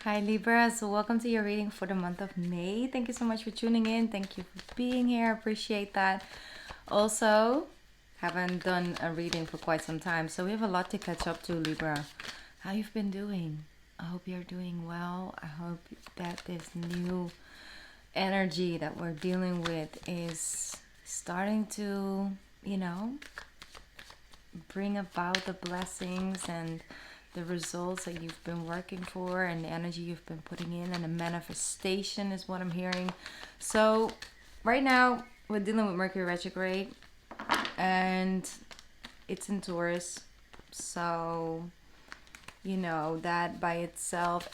Hi Libra, so welcome to your reading for the month of May. Thank you so much for tuning in. Thank you for being here. Appreciate that. Also, haven't done a reading for quite some time, so we have a lot to catch up to, Libra. How you've been doing? I hope you're doing well. I hope that this new energy that we're dealing with is starting to, bring about the blessings and the results that you've been working for and the energy you've been putting in, and the manifestation is what I'm hearing. So right now we're dealing with Mercury retrograde and it's in Taurus, so that by itself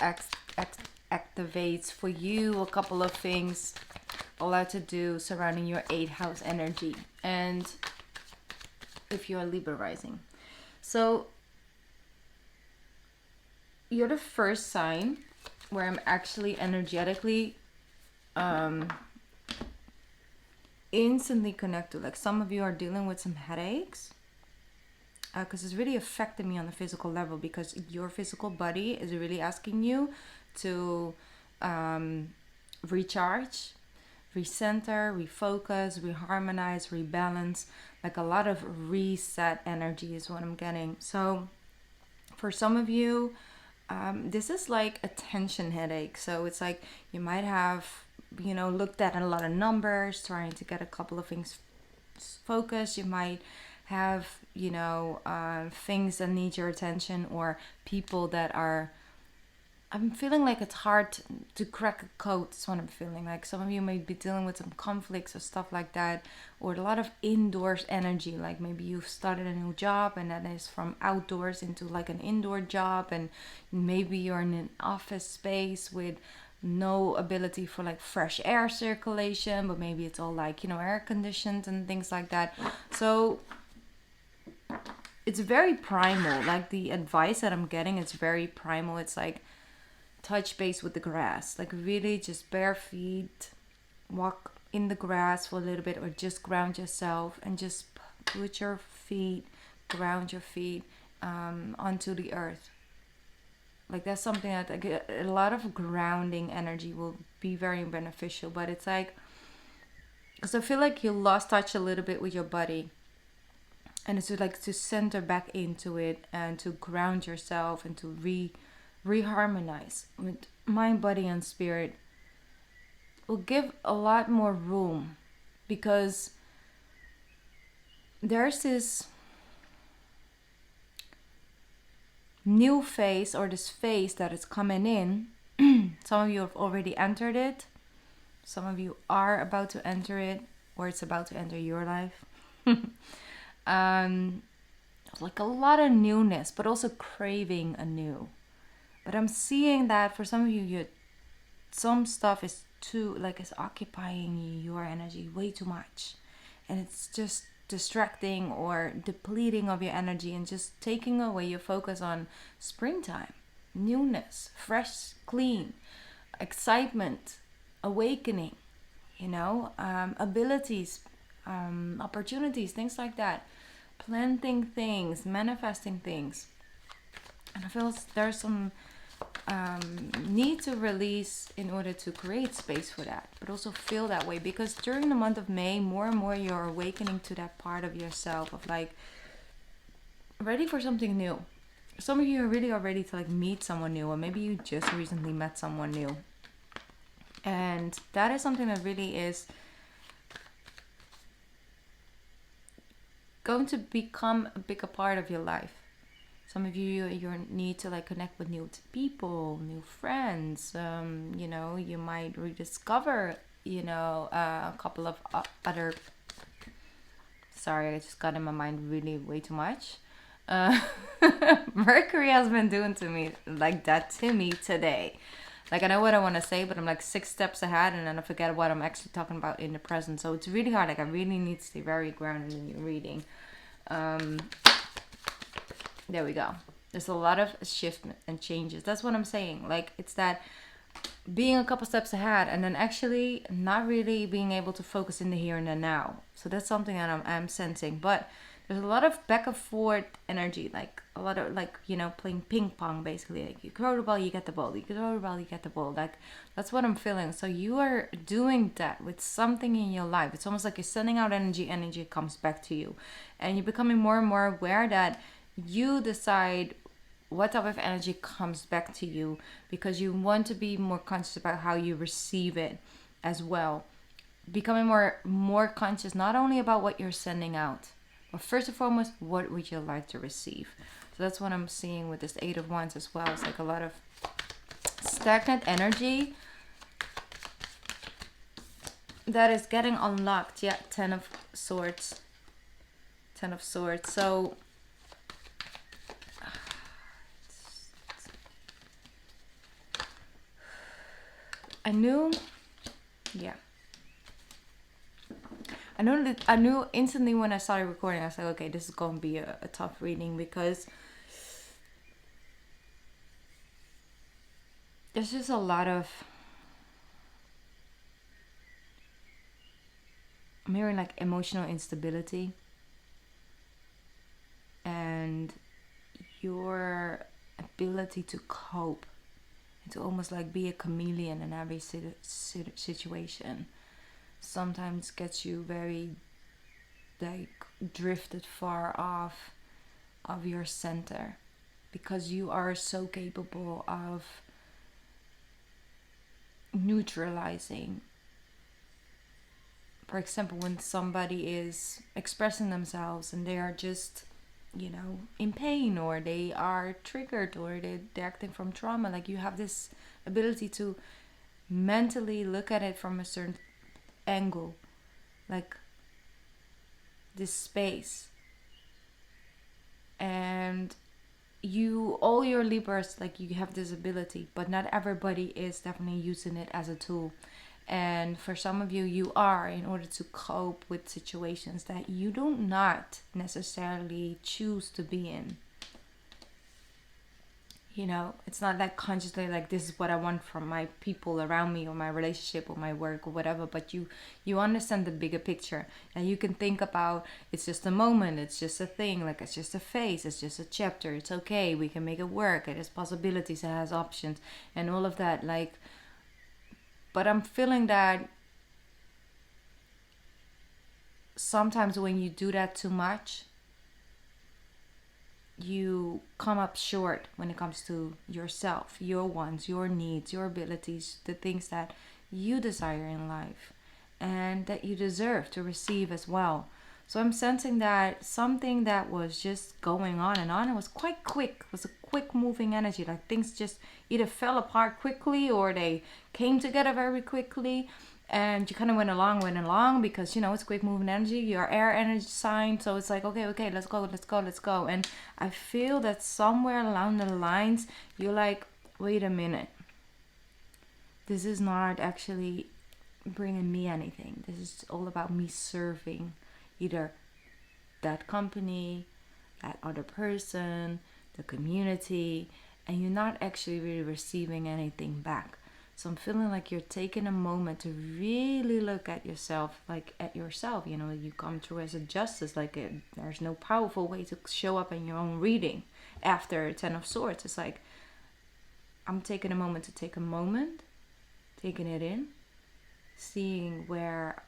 activates for you a couple of things, a lot to do surrounding your 8th house energy, and if you're a Libra rising. So you're the first sign where I'm actually energetically instantly connected. Like some of you are dealing with some headaches because it's really affecting me on the physical level, because your physical body is really asking you to recharge, recenter, refocus, reharmonize, rebalance. Like a lot of reset energy is what I'm getting. So for some of you, this is like a tension headache. So it's like you might have, looked at a lot of numbers, trying to get a couple of things focused. You might have, things that need your attention, or people that are, I'm feeling like it's hard to crack a code. That's what I'm feeling like. Some of you may be dealing with some conflicts or stuff like that, or a lot of indoors energy. Like maybe you've started a new job and that is from outdoors into like an indoor job, and maybe you're in an office space with no ability for like fresh air circulation, but maybe it's all like, air conditioned and things like that. So it's very primal. Like the advice that I'm getting, it's very primal. It's like, touch base with the grass, like really just bare feet, walk in the grass for a little bit, or just ground yourself and just put your feet, ground your feet onto the earth. Like that's something that a lot of grounding energy will be very beneficial. But it's like, because I feel like you lost touch a little bit with your body, and it's like to center back into it and to ground yourself and to reharmonize with mind, body, and spirit will give a lot more room, because there's this new phase, or this phase that is coming in. Some of you have already entered it, some of you are about to enter it, or it's about to enter your life. Like a lot of newness, but also craving anew. But I'm seeing that for some of you, some stuff is too, like, it's occupying your energy way too much. And it's just distracting or depleting of your energy and just taking away your focus on springtime, newness, fresh, clean, excitement, awakening, abilities, opportunities, things like that. Planting things, manifesting things. And I feel there's some need to release in order to create space for that, but also feel that way, because during the month of May, more and more you're awakening to that part of yourself of like ready for something new. Some of you really are ready to like meet someone new, or maybe you just recently met someone new, and that is something that really is going to become a bigger part of your life. Some of you need to like connect with new people, new friends. You might rediscover, a couple of other. Sorry, I just got in my mind really way too much. Mercury has been doing to me like that to me today. Like I know what I want to say, but I'm like 6 steps ahead, and then I forget what I'm actually talking about in the present. So it's really hard. Like I really need to stay very grounded in your reading. There we go. There's a lot of shift and changes. That's what I'm saying. Like it's that being a couple steps ahead and then actually not really being able to focus in the here and the now. So that's something that I'm sensing. But there's a lot of back and forth energy, like a lot of like, playing ping pong basically. Like you throw the ball, you get the ball. You throw the ball, you get the ball. Like that's what I'm feeling. So you are doing that with something in your life. It's almost like you're sending out energy, energy comes back to you. And you're becoming more and more aware that you decide what type of energy comes back to you, because you want to be more conscious about how you receive it as well. Becoming more conscious not only about what you're sending out, but first and foremost, what would you like to receive? So that's what I'm seeing with this Eight of Wands as well. It's like a lot of stagnant energy that is getting unlocked. Yeah, Ten of Swords. So I knew instantly when I started recording, I was like, okay, this is going to be a tough reading, because there's just a lot of, I'm hearing like emotional instability, and your ability to cope and to almost like be a chameleon in every situation sometimes gets you very like drifted far off of your center, because you are so capable of neutralizing. For example, when somebody is expressing themselves and they are just, in pain, or they are triggered, or they're acting from trauma, like you have this ability to mentally look at it from a certain angle, like this space. And all your Libras, like you have this ability, but not everybody is definitely using it as a tool. And for some of you, you are, in order to cope with situations that you do not necessarily choose to be in. It's not that consciously like, this is what I want from my people around me, or my relationship, or my work, or whatever. But you understand the bigger picture, and you can think about, it's just a moment, it's just a thing, like it's just a phase, it's just a chapter, it's okay, we can make it work, it has possibilities, it has options, and all of that. Like, but I'm feeling that sometimes when you do that too much, you come up short when it comes to yourself, your wants, your needs, your abilities, the things that you desire in life and that you deserve to receive as well. So I'm sensing that something that was just going on and on, it was quite quick. It was a quick moving energy. Like things just either fell apart quickly or they came together very quickly. And you kind of went along because, it's quick moving energy. You're air energy sign. So it's like, okay, let's go. And I feel that somewhere along the lines, you're like, wait a minute. This is not actually bringing me anything. This is all about me serving either that company, that other person, the community, and you're not actually really receiving anything back. So I'm feeling like you're taking a moment to really look at yourself, you come through as a justice, there's no powerful way to show up in your own reading after 10 of Swords. It's like, I'm taking a moment to take a moment, taking it in, seeing where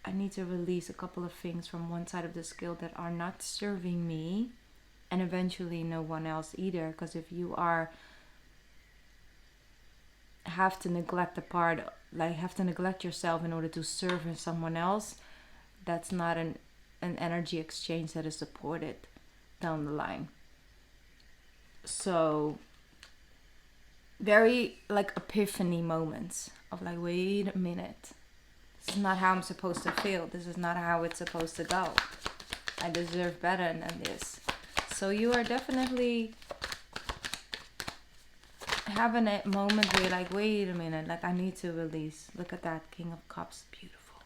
I need to release a couple of things from one side of the scale that are not serving me, and eventually no one else either. Because if you have to neglect yourself in order to serve someone else, that's not an energy exchange that is supported down the line. So very like epiphany moments of like, wait a minute, this is not how I'm supposed to feel. This is not how it's supposed to go. I deserve better than this. So you are definitely having a moment where you're like, wait a minute, like I need to release. Look at that King of Cups, beautiful.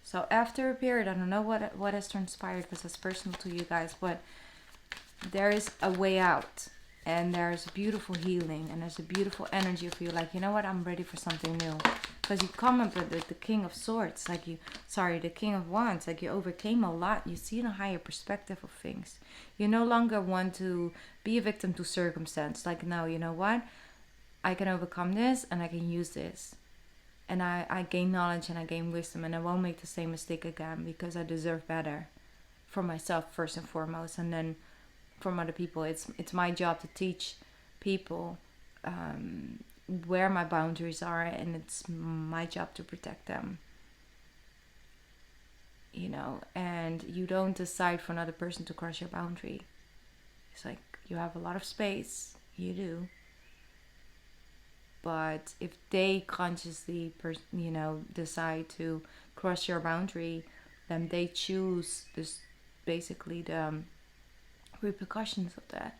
So after a period, I don't know what has transpired because it's personal to you guys, but there is a way out. and there's beautiful healing, and there's a beautiful energy of you like, you know what, I'm ready for something new. Because you come up with the King of Swords, like the King of Wands, like you overcame a lot. You see in a higher perspective of things. You no longer want to be a victim to circumstance. Like, no, you know what, I can overcome this and I can use this. And I gain knowledge and I gain wisdom, and I won't make the same mistake again because I deserve better for myself first and foremost, and then from other people. It's my job to teach people where my boundaries are, and it's my job to protect them. And you don't decide for another person to cross your boundary. It's like you have a lot of space, you do. But if they consciously, decide to cross your boundary, then they choose this, basically the repercussions of that.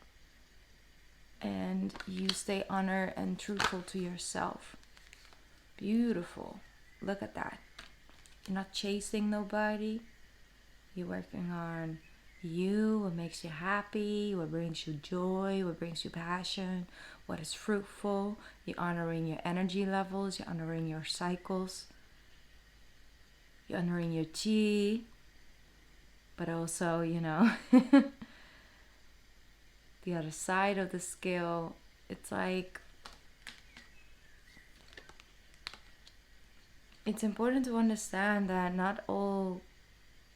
And you stay honored and truthful to yourself. Beautiful. Look at that. You're not chasing nobody. You're working on you, what makes you happy, what brings you joy, what brings you passion, what is fruitful. You're honoring your energy levels, you're honoring your cycles, you're honoring your chi, but also, the other side of the scale. It's like, it's important to understand that not all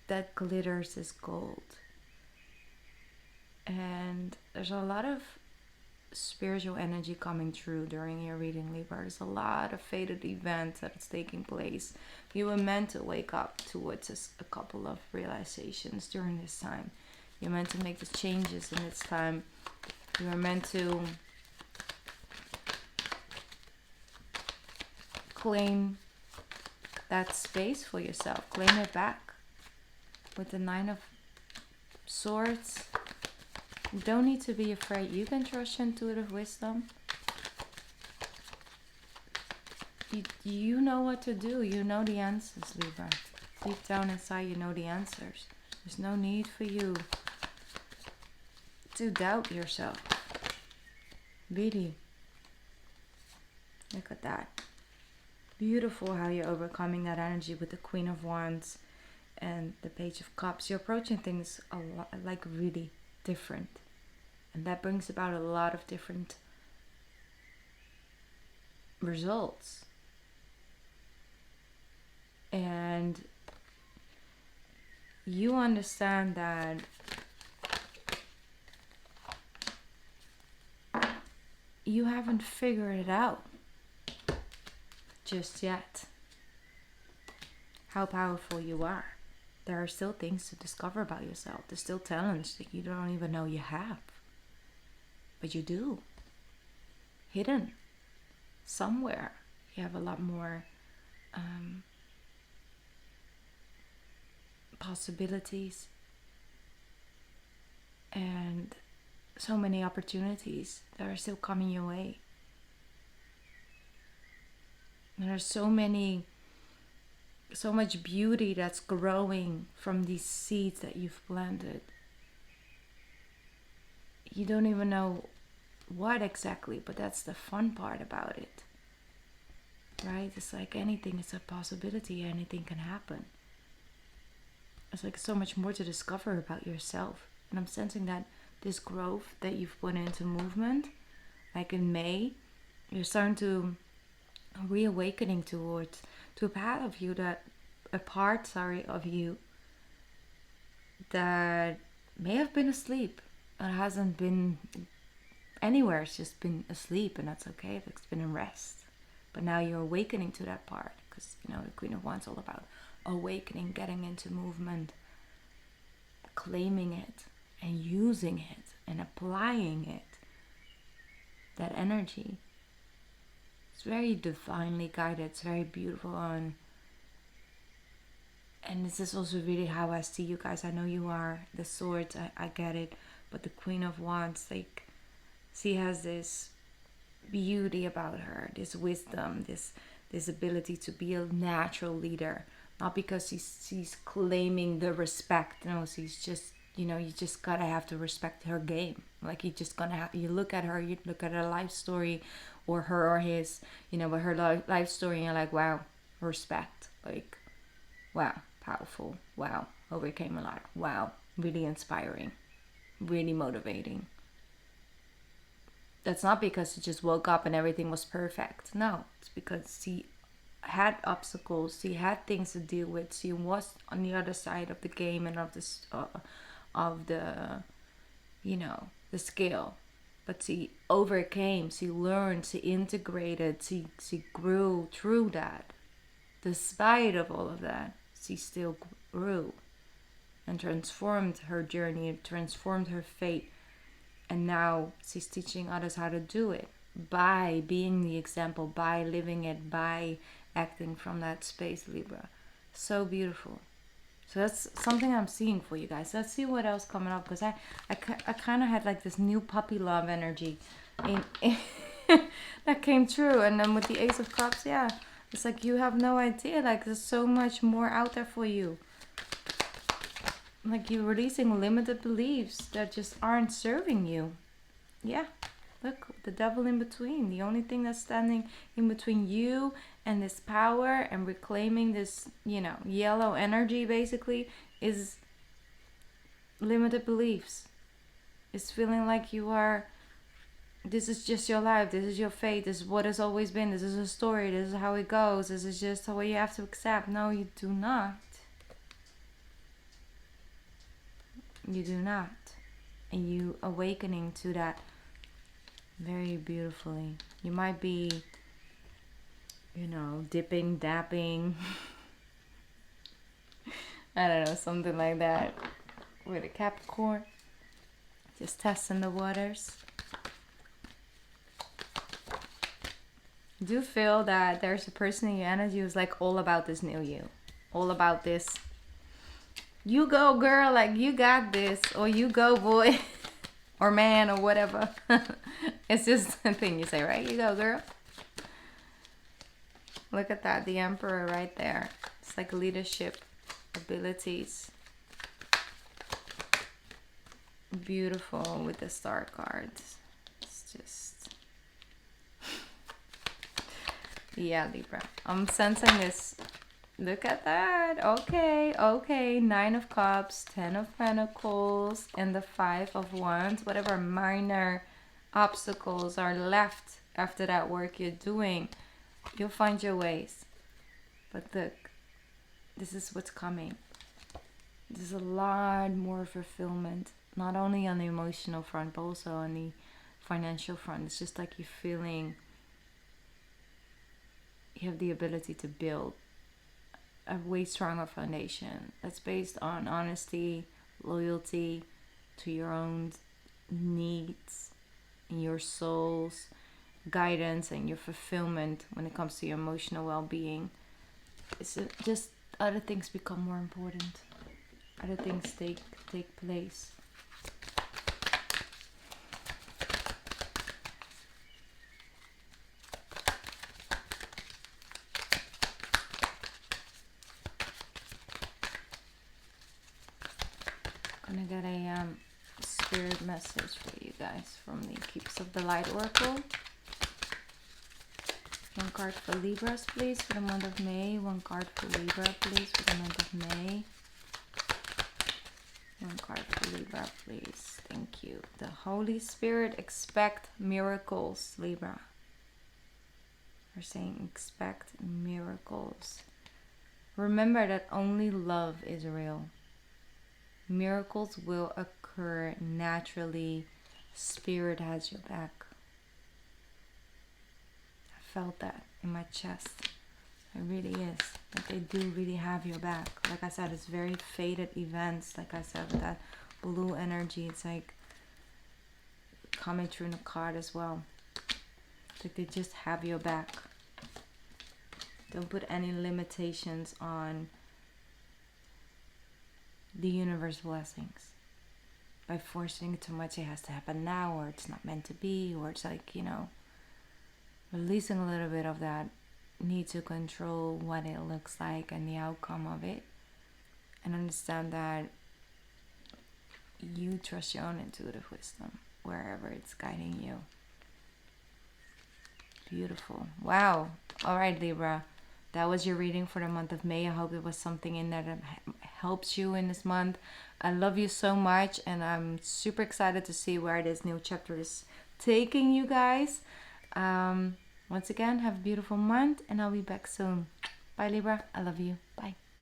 that glitters is gold. And there's a lot of spiritual energy coming through during your reading, Libra. There's a lot of fated events that's taking place. You were meant to wake up towards a couple of realizations during this time. You're meant to make the changes in this time. You are meant to claim that space for yourself. Claim it back. With the 9 of Swords, you don't need to be afraid. You can trust your intuitive wisdom. You know what to do. You know the answers, Libra. Deep down inside, you know the answers. There's no need for you to doubt yourself. Really. Look at that. Beautiful how you're overcoming that energy with the Queen of Wands and the Page of Cups. You're approaching things a lot, like really different. And that brings about a lot of different results. And you understand that you haven't figured it out just yet. How powerful you are. There are still things to discover about yourself. There's still talents that you don't even know you have. But you do. Hidden. Somewhere. You have a lot more possibilities. And so many opportunities that are still coming your way. And there's so much beauty that's growing from these seeds that you've planted. You don't even know what exactly, but that's the fun part about it. Right? It's like anything is a possibility, anything can happen. It's like so much more to discover about yourself. And I'm sensing that this growth that you've put into movement, like in May, you're starting to reawakening to a part of you that may have been asleep and hasn't been anywhere. It's just been asleep, and that's okay. It's been in rest. But now you're awakening to that part, because the Queen of Wands is all about awakening, getting into movement, claiming it and using it and applying it. That energy. It's very divinely guided. It's very beautiful. And this is also really how I see you guys. I know you are the Swords. I get it. But the Queen of Wands, like, she has this beauty about her. This wisdom. This ability to be a natural leader. Not because she's claiming the respect. No, she's just, you just gotta have to respect her game. Like, you just gonna have, you look at her, you look at her life story, or her or his, but her life story, and you're like, wow, respect. Like, wow, powerful. Wow, overcame a lot. Wow, really inspiring, really motivating. That's not because she just woke up and everything was perfect. No, it's because she had obstacles. She had things to deal with. She was on the other side of the game and of this, of the, the scale. But she overcame. She learned. She integrated. She grew through that. Despite of all of that, she still grew and transformed her journey, transformed her fate. And now she's teaching others how to do it by being the example, by living it, by acting from that space, Libra. So beautiful. So that's something I'm seeing for you guys. Let's see what else coming up, because I kind of had like this new puppy love energy in that came true. And then with the Ace of Cups, yeah, it's like you have no idea. Like, there's so much more out there for you. Like, you're releasing limited beliefs that just aren't serving you. Yeah, look, the devil in between. The only thing that's standing in between you and this power and reclaiming this, yellow energy basically, is limited beliefs. It's feeling like you are, this is just your life, this is your fate, this is what it's always been, this is a story, this is how it goes, this is just what you have to accept. No, you do not. You do not. And you awakening to that very beautifully. You might be, dipping, dapping. I don't know, something like that. With a Capricorn. Just testing the waters. Do feel that there's a person in your energy who's like all about this new you. All about this. You go, girl, like, you got this. Or you go, boy. Or man, or whatever. It's just a thing you say, right? You go, girl. Look at that, the Emperor right there. It's like leadership abilities. Beautiful with the star cards. It's just... yeah, Libra. I'm sensing this. Look at that. Okay. 9 of Cups, 10 of Pentacles, and the 5 of Wands. Whatever minor obstacles are left after that work you're doing, you'll find your ways. But look, this is what's coming. There's a lot more fulfillment, not only on the emotional front, but also on the financial front. It's just like you're feeling you have the ability to build a way stronger foundation that's based on honesty, loyalty to your own needs and your soul's guidance and your fulfillment when it comes to your emotional well-being. It's just other things become more important. Other things take place. Gonna get a spirit message for you guys from the Keeps of the Light Oracle. One card for Libras, please, for the month of May. One card for Libra, please, for the month of May. One card for Libra, please. Thank you. The Holy Spirit, expect miracles, Libra. We're saying expect miracles. Remember that only love is real. Miracles will occur naturally. Spirit has your back. I felt that in my chest. It really is. Like, they do really have your back. Like I said, it's very fated events. Like I said, with that blue energy, it's like coming through in the card as well. It's like they just have your back. Don't put any limitations on the universe blessings by forcing too much. It has to happen now, or it's not meant to be, or it's like, releasing a little bit of that need to control what it looks like and the outcome of it, and understand that you trust your own intuitive wisdom. wherever it's guiding you. Beautiful. Wow. All right, Libra. That was your reading for the month of May. I hope it was something in there that helps you in this month. I love you so much, and I'm super excited to see where this new chapter is taking you guys. Once again, have a beautiful month, and I'll be back soon. Bye, Libra. I love you.